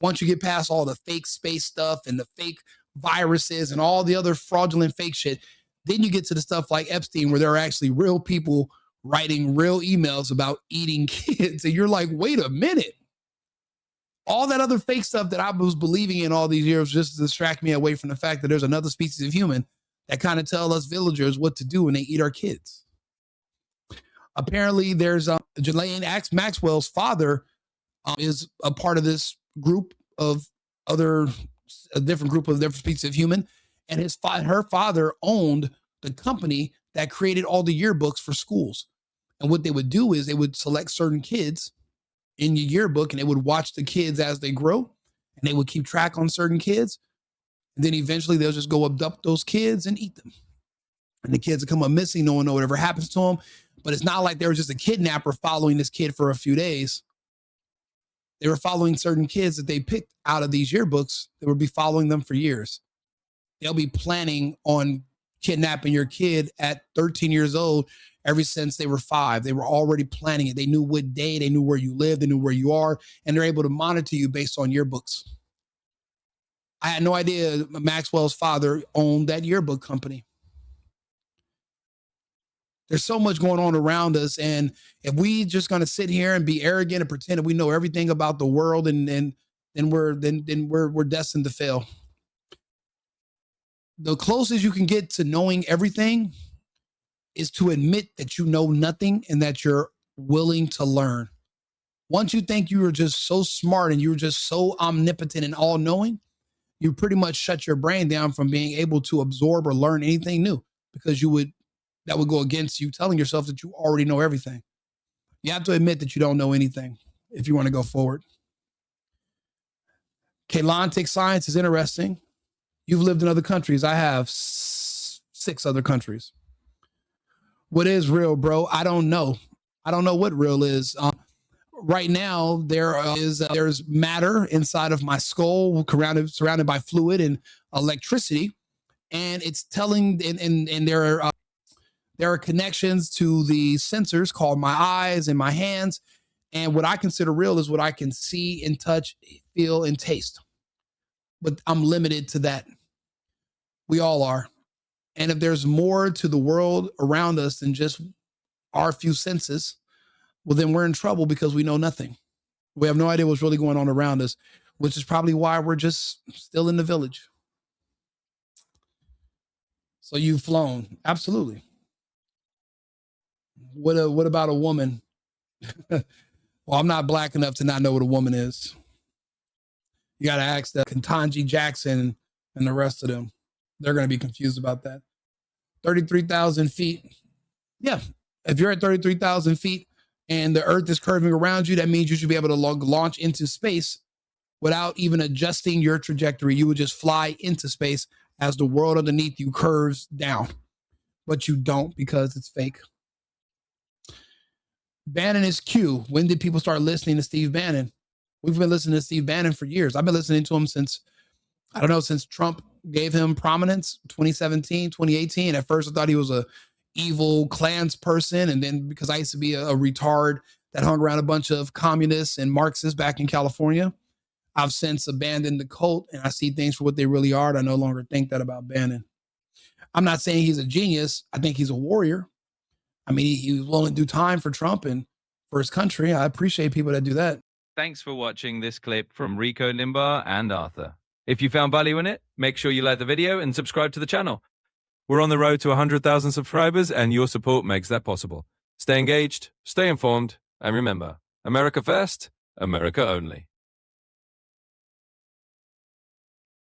Once you get past all the fake space stuff and the fake viruses and all the other fraudulent fake shit, then you get to the stuff like Epstein, where there are actually real people writing real emails about eating kids. And you're like, wait a minute. All that other fake stuff that I was believing in all these years just to distract me away from the fact that there's another species of human that kind of tell us villagers what to do when they eat our kids. Apparently, there's Ghislaine Maxwell's father is a part of this group of a different group of different species of human, and her father owned the company that created all the yearbooks for schools. And what they would do is they would select certain kids in your yearbook, and they would watch the kids as they grow, and they would keep track on certain kids. And then eventually they'll just go abduct those kids and eat them. And the kids will come up missing. No one knows whatever happens to them. But it's not like there was just a kidnapper following this kid for a few days. They were following certain kids that they picked out of these yearbooks. They would be following them for years. They'll be planning on kidnapping your kid at 13 years old ever since they were 5. They were already planning it. They knew what day, they knew where you lived, they knew where you are, and they're able to monitor you based on yearbooks. I had no idea Maxwell's father owned that yearbook company. There's so much going on around us, and if we just going to sit here and be arrogant and pretend that we know everything about the world, and then we're destined to fail. The closest you can get to knowing everything is to admit that you know nothing and that you're willing to learn. Once you think you are just so smart and you're just so omnipotent and all-knowing, you pretty much shut your brain down from being able to absorb or learn anything new, because that would go against you telling yourself that you already know everything. You have to admit that you don't know anything if you want to go forward. Keylontic science is interesting. You've lived in other countries. I have 6 other countries. What is real, bro? I don't know. I don't know what real is. Right now, there's matter inside of my skull, surrounded by fluid and electricity, and it's telling. And there are connections to the sensors called my eyes and my hands. And what I consider real is what I can see and touch, feel, and taste. But I'm limited to that. We all are. And if there's more to the world around us than just our few senses, well, then we're in trouble because we know nothing. We have no idea what's really going on around us, which is probably why we're just still in the village. So you've flown. Absolutely. What about a woman? Well, I'm not black enough to not know what a woman is. You got to ask the Ketanji Jackson and the rest of them. They're going to be confused about that. 33,000 feet. Yeah. If you're at 33,000 feet and the earth is curving around you, that means you should be able to launch into space without even adjusting your trajectory. You would just fly into space as the world underneath you curves down. But you don't, because it's fake. Bannon is Q. When did people start listening to Steve Bannon? We've been listening to Steve Bannon for years. I've been listening to him since Trump gave him prominence, 2017, 2018. At first, I thought he was a evil Klans person. And then because I used to be a retard that hung around a bunch of communists and Marxists back in California, I've since abandoned the cult, and I see things for what they really are. And I no longer think that about Bannon. I'm not saying he's a genius. I think he's a warrior. I mean, he was willing to do time for Trump and for his country. I appreciate people that do that. Thanks for watching this clip from RICO LIMBAUGH and Arthur. If you found value in it, make sure you like the video and subscribe to the channel. We're on the road to 100,000 subscribers, and your support makes that possible. Stay engaged, stay informed, and remember, America first, America only.